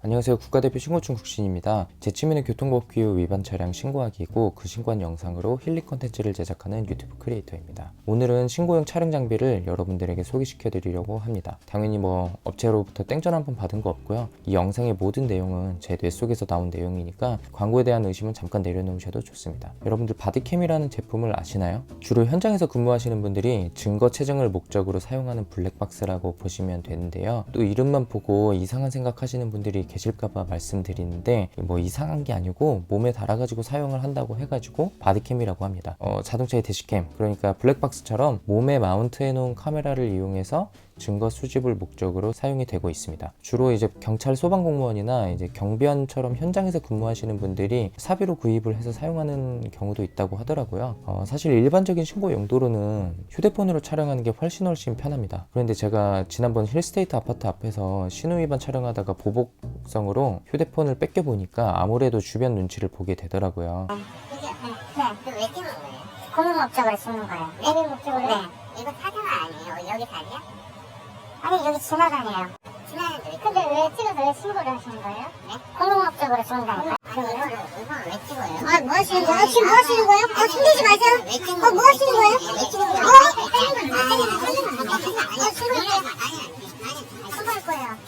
안녕하세요. 국가대표 신고충 국신입니다. 제 취미는 교통법규 위반 차량 신고하기이고 그 신고한 영상으로 힐링 콘텐츠를 제작하는 유튜브 크리에이터입니다. 오늘은 신고용 차량 장비를 여러분들에게 소개시켜 드리려고 합니다. 당연히 업체로부터 땡전 한 번 받은 거 없고요. 이 영상의 모든 내용은 제 뇌 속에서 나온 내용이니까 광고에 대한 의심은 잠깐 내려놓으셔도 좋습니다. 여러분들 바디캠이라는 제품을 아시나요? 주로 현장에서 근무하시는 분들이 증거 채증을 목적으로 사용하는 블랙박스라고 보시면 되는데요. 또 이름만 보고 이상한 생각하시는 분들이 계실까봐 말씀드리는데 이상한 게 아니고 몸에 달아가지고 사용을 한다고 해가지고 바디캠이라고 합니다. 자동차의 대시캠, 그러니까 블랙박스처럼 몸에 마운트해 놓은 카메라를 이용해서 증거 수집을 목적으로 사용이 되고 있습니다. 주로 이제 경찰 소방공무원이나 이제 경비원처럼 현장에서 근무하시는 분들이 사비로 구입을 해서 사용하는 경우도 있다고 하더라고요. 사실 일반적인 신고 용도로는 휴대폰으로 촬영하는 게 훨씬 편합니다. 그런데 제가 지난번 힐스테이트 아파트 앞에서 신호 위반 촬영하다가 보복성으로 휴대폰을 뺏겨 보니까 아무래도 주변 눈치를 보게 되더라고요. 왜 찍는 거예요? 공무 목적으로 찍는 거예요. 내비 목적으로? 네. 이거 사자가 아니에요? 여기 사냐? 아니, 여기 지나다녀요. 지나는데 근데 왜 찍어서 왜 신고를 하시는 거예요? 네? 공무 목적으로 찍는다니까? 아니, 이거를 왜 찍어요? 뭐 하시는 거예요? 지금 뭐 하시는 거예요? 숨기지 마세요. 왜 찍는 거예요? 뭐 하시는 거예요? 왜 찍는 거예요? 신고할 거예요.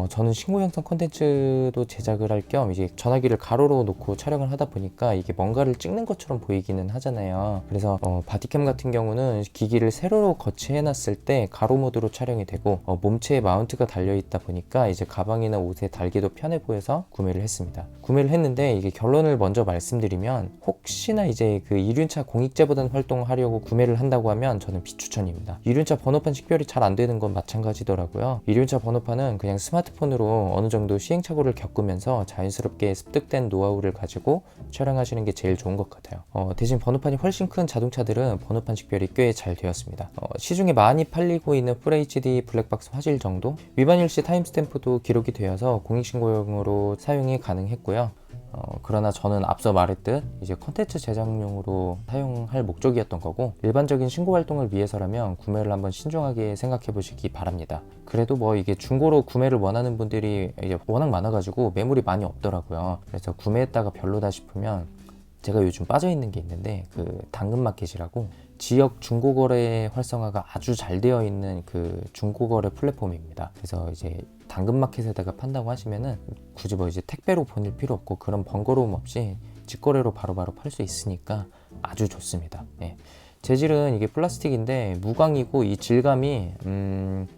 저는 신고 영상 콘텐츠도 제작을 할 겸 이제 전화기를 가로로 놓고 촬영을 하다 보니까 이게 뭔가를 찍는 것처럼 보이기는 하잖아요. 그래서 바디캠 같은 경우는 기기를 세로로 거치해 놨을 때 가로 모드로 촬영이 되고 몸체에 마운트가 달려 있다 보니까 이제 가방이나 옷에 달기도 편해 보여서 구매를 했습니다. 구매를 했는데 이게 결론을 먼저 말씀드리면 혹시나 이제 그 이륜차 공익제보단 활동하려고 구매를 한다고 하면 저는 비추천입니다. 이륜차 번호판 식별이 잘 안 되는 건 마찬가지더라고요. 이륜차 번호판은 그냥 스마트폰으로 어느 정도 시행착오를 겪으면서 자연스럽게 습득된 노하우를 가지고 촬영하시는 게 제일 좋은 것 같아요. 대신 번호판이 훨씬 큰 자동차들은 번호판 식별이 꽤 잘 되었습니다. 시중에 많이 팔리고 있는 FHD 블랙박스 화질 정도? 위반 일시 타임스탬프도 기록이 되어서 공익신고용으로 사용이 가능했고요. 그러나 저는 앞서 말했듯 이제 컨텐츠 제작용으로 사용할 목적이었던 거고, 일반적인 신고 활동을 위해서라면 구매를 한번 신중하게 생각해 보시기 바랍니다. 그래도 이게 중고로 구매를 원하는 분들이 이제 워낙 많아가지고 매물이 많이 없더라고요. 그래서 구매했다가 별로다 싶으면 제가 요즘 빠져있는 게 있는데 그 당근마켓이라고 지역 중고거래 활성화가 아주 잘 되어 있는 그 중고거래 플랫폼입니다. 그래서 이제 당근마켓에다가 판다고 하시면은 굳이 이제 택배로 보낼 필요 없고 그런 번거로움 없이 직거래로 바로바로 팔 수 있으니까 아주 좋습니다. 예. 재질은 이게 플라스틱인데 무광이고 이 질감이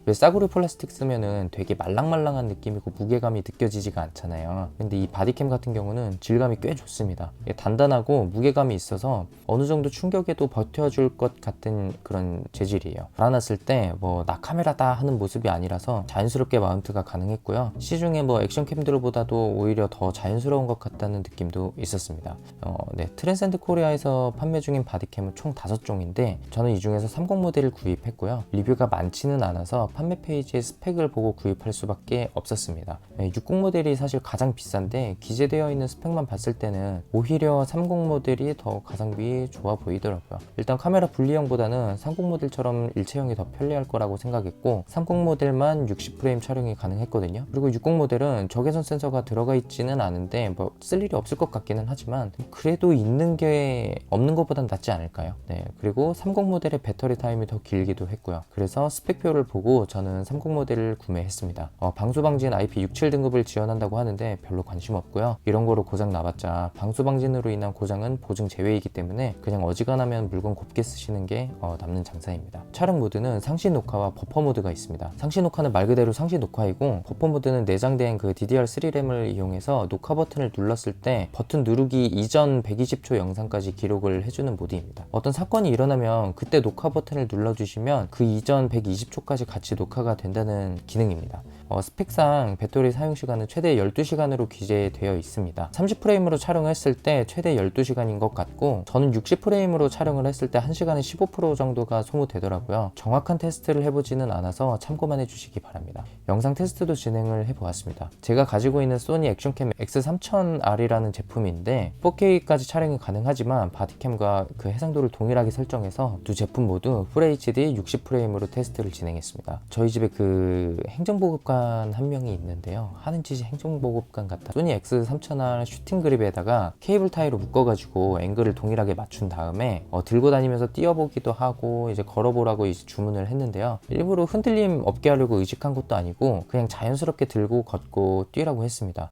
왜 싸구려 플라스틱 쓰면은 되게 말랑말랑한 느낌이고 무게감이 느껴지지가 않잖아요. 근데 이 바디캠 같은 경우는 질감이 꽤 좋습니다. 단단하고 무게감이 있어서 어느 정도 충격에도 버텨줄 것 같은 그런 재질이에요. 달아놨을 때 나 카메라다 하는 모습이 아니라서 자연스럽게 마운트가 가능했고요. 시중의 액션캠들보다도 오히려 더 자연스러운 것 같다는 느낌도 있었습니다. 네, 트랜센드 코리아에서 판매 중인 바디캠은 총 5종 인데 저는 이 중에서 30 모델을 구입했고요. 리뷰가 많지는 않아서 판매 페이지의 스펙을 보고 구입할 수밖에 없었습니다. 60 모델이 사실 가장 비싼데 기재되어 있는 스펙만 봤을 때는 오히려 30 모델이 더 가성비 좋아 보이더라고요. 일단 카메라 분리형보다는 30 모델처럼 일체형이 더 편리할 거라고 생각했고 30 모델만 60프레임 촬영이 가능했거든요. 그리고 60 모델은 적외선 센서가 들어가 있지는 않은데 쓸 일이 없을 것 같기는 하지만 그래도 있는 게 없는 것보단 낫지 않을까요? 네. 그리고 30 모델의 배터리 타임이 더 길기도 했고요. 그래서 스펙표를 보고 저는 30 모델을 구매했습니다. 방수방진 IP67 등급을 지원한다고 하는데 별로 관심 없고요. 이런 거로 고장 나봤자 방수방진으로 인한 고장은 보증 제외이기 때문에 그냥 어지간하면 물건 곱게 쓰시는 게 남는 장사입니다. 촬영 모드는 상시 녹화와 버퍼 모드가 있습니다. 상시 녹화는 말 그대로 상시 녹화이고 버퍼 모드는 내장된 그 DDR3램을 이용해서 녹화 버튼을 눌렀을 때 버튼 누르기 이전 120초 영상까지 기록을 해주는 모드입니다. 어떤 사건이 일어나면 그때 녹화 버튼을 눌러주시면 그 이전 120초까지 같이 녹화가 된다는 기능입니다. 스펙상 배터리 사용시간은 최대 12시간으로 기재되어 있습니다. 30프레임으로 촬영했을 때 최대 12시간인 것 같고 저는 60프레임으로 촬영을 했을 때 1시간에 15% 정도가 소모되더라고요. 정확한 테스트를 해보지는 않아서 참고만 해주시기 바랍니다. 영상 테스트도 진행을 해보았습니다. 제가 가지고 있는 소니 액션캠 X3000R이라는 제품인데 4K까지 촬영이 가능하지만 바디캠과 그 해상도를 동일하게 설정해서 두 제품 모두 FHD 60프레임으로 테스트를 진행했습니다. 저희 집에 그 행정보급관 한 명이 있는데요. 하는 짓이 행정보급관 같다. 소니 X3000R 슈팅 그립에다가 케이블 타이로 묶어가지고 앵글을 동일하게 맞춘 다음에 들고 다니면서 띄워보기도 하고 이제 걸어보라고 이제 주문을 했는데요. 일부러 흔들림 없게 하려고 의식한 것도 아니고 그냥 자연스럽게 들고 걷고 뛰라고 했습니다.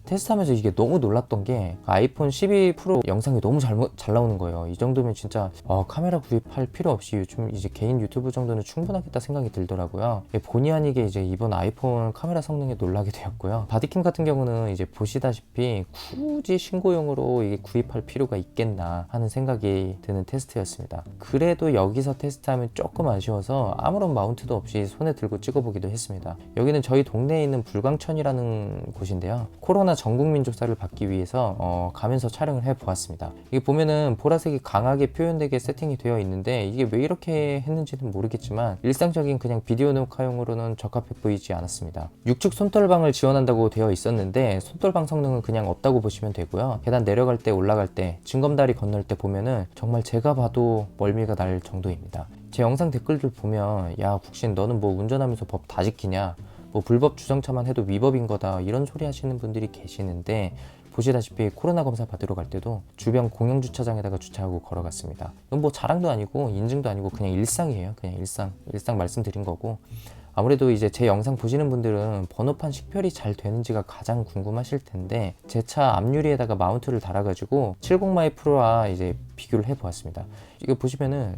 테스트하면서 이게 너무 놀랐던 게 아이폰 12 프로 영상이 너무 잘 나오는 거예요. 이 정도면 진짜 카메라 구입할 필요 없이 요즘 이제 개인 유튜브 정도는 충분하겠다 생각이 들더라고요. 본의 아니게 이제 이번 아이폰 카메라 성능에 놀라게 되었고요. 바디캠 같은 경우는 이제 보시다시피 굳이 신고용으로 이게 구입할 필요가 있겠나 하는 생각이 드는 테스트였습니다. 그래도 여기서 테스트하면 조금 아쉬워서 아무런 마운트도 없이 손에 들고 찍어보기도 했습니다. 여기는 저희 동네에 있는 불광천이라는 곳인데요. 코로나 전국민 조사를 받기 위해서 가면서 촬영을 해보았습니다. 이게 보면은 보라색이 강하게 표현되게 세팅이 되어 있는데 이게 왜 이렇게 했는지는 모르겠지만 일상적인 그냥 비디오 녹화용으로는 적합해 보이지 않았습니다. 6축 손떨방을 지원한다고 되어 있었는데 손떨방 성능은 그냥 없다고 보시면 되고요. 계단 내려갈 때 올라갈 때 징검다리 건널 때 보면은 정말 제가 봐도 멀미가 날 정도입니다. 제 영상 댓글들 보면 야 국신 너는 뭐 운전하면서 법 다 지키냐, 뭐 불법 주정차만 해도 위법인 거다 이런 소리 하시는 분들이 계시는데 보시다시피 코로나 검사 받으러 갈 때도 주변 공영 주차장에다가 주차하고 걸어갔습니다. 이건 뭐 자랑도 아니고 인증도 아니고 그냥 일상이에요. 그냥 일상 말씀드린 거고, 아무래도 이제 제 영상 보시는 분들은 번호판 식별이 잘 되는지가 가장 궁금하실 텐데 제 차 앞유리에다가 마운트를 달아가지고 70마이 프로와 이제 비교를 해보았습니다. 이거 보시면은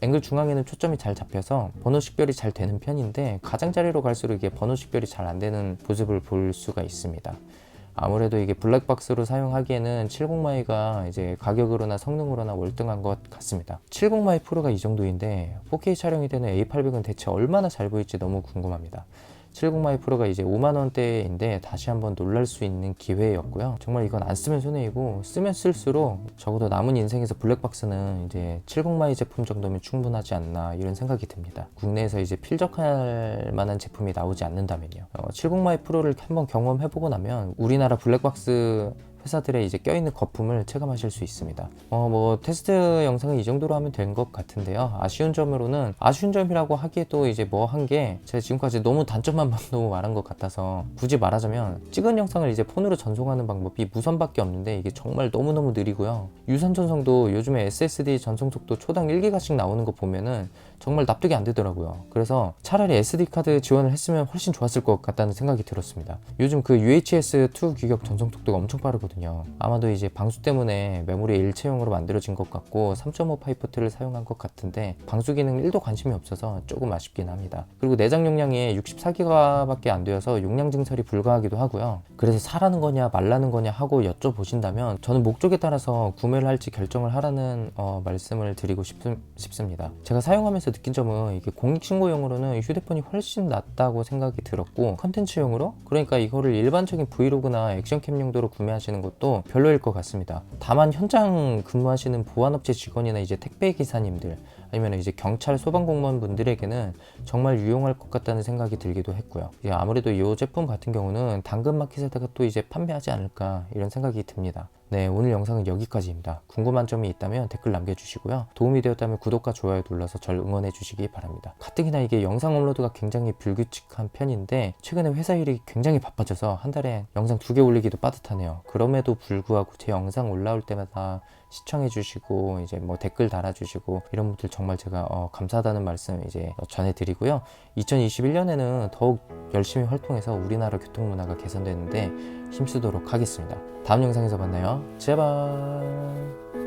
앵글 중앙에는 초점이 잘 잡혀서 번호 식별이 잘 되는 편인데 가장자리로 갈수록 이게 번호 식별이 잘 안 되는 모습을 볼 수가 있습니다. 아무래도 이게 블랙박스로 사용하기에는 70마이가 이제 가격으로나 성능으로나 월등한 것 같습니다. 70마이 프로가 이 정도인데 4K 촬영이 되는 A800은 대체 얼마나 잘 보일지 너무 궁금합니다. 70마이 프로가 이제 5만원대인데 다시 한번 놀랄 수 있는 기회였고요. 정말 이건 안 쓰면 손해이고 쓰면 쓸수록 적어도 남은 인생에서 블랙박스는 이제 70마이 제품 정도면 충분하지 않나 이런 생각이 듭니다. 국내에서 이제 필적할 만한 제품이 나오지 않는다면요. 70마이 프로를 한번 경험해보고 나면 우리나라 블랙박스 회사들의 이제 껴있는 거품을 체감하실 수 있습니다. 뭐 테스트 영상은 이 정도로 하면 된 것 같은데요. 아쉬운 점이라고 하기에도 이제 뭐 한 게 제가 지금까지 너무 단점만 너무 말한 것 같아서 굳이 말하자면 찍은 영상을 이제 폰으로 전송하는 방법이 무선밖에 없는데 이게 정말 너무너무 느리고요. 유선 전송도 요즘에 SSD 전송 속도 초당 1기가씩 나오는 거 보면은 정말 납득이 안 되더라고요. 그래서 차라리 SD카드 지원을 했으면 훨씬 좋았을 것 같다는 생각이 들었습니다. 요즘 그 UHS-2 규격 전송 속도가 엄청 빠르거든요. 거거든요. 아마도 이제 방수 때문에 메모리 일체형으로 만들어진 것 같고 3.5 파이포트를 사용한 것 같은데 방수 기능 1도 관심이 없어서 조금 아쉽긴 합니다. 그리고 내장 용량이 64기가밖에 안 되어서 용량 증설이 불가하기도 하고요. 그래서 사라는 거냐 말라는 거냐 하고 여쭤보신다면 저는 목적에 따라서 구매를 할지 결정을 하라는 말씀을 드리고 싶습니다. 제가 사용하면서 느낀 점은 이게 공익신고용으로는 휴대폰이 훨씬 낫다고 생각이 들었고, 컨텐츠용으로, 그러니까 이거를 일반적인 브이로그나 액션캠 용도로 구매하시는 것도 별로일 것 같습니다. 다만 현장 근무하시는 보안업체 직원이나 이제 택배 기사님들, 아니면 이제 경찰 소방공무원 분들에게는 정말 유용할 것 같다는 생각이 들기도 했고요. 아무래도 이 제품 같은 경우는 당근마켓에다가 또 이제 판매하지 않을까 이런 생각이 듭니다. 네, 오늘 영상은 여기까지입니다. 궁금한 점이 있다면 댓글 남겨주시고요. 도움이 되었다면 구독과 좋아요 눌러서 절 응원해 주시기 바랍니다. 가뜩이나 이게 영상 업로드가 굉장히 불규칙한 편인데 최근에 회사 일이 굉장히 바빠져서 한 달에 영상 2개 올리기도 빠듯하네요. 그럼에도 불구하고 제 영상 올라올 때마다 시청해 주시고 이제 뭐 댓글 달아주시고 이런 분들 정말 제가 감사하다는 말씀 이제 전해드리고요. 2021년에는 더욱 열심히 활동해서 우리나라 교통문화가 개선되는데 힘쓰도록 하겠습니다. 다음 영상에서 만나요. 제발.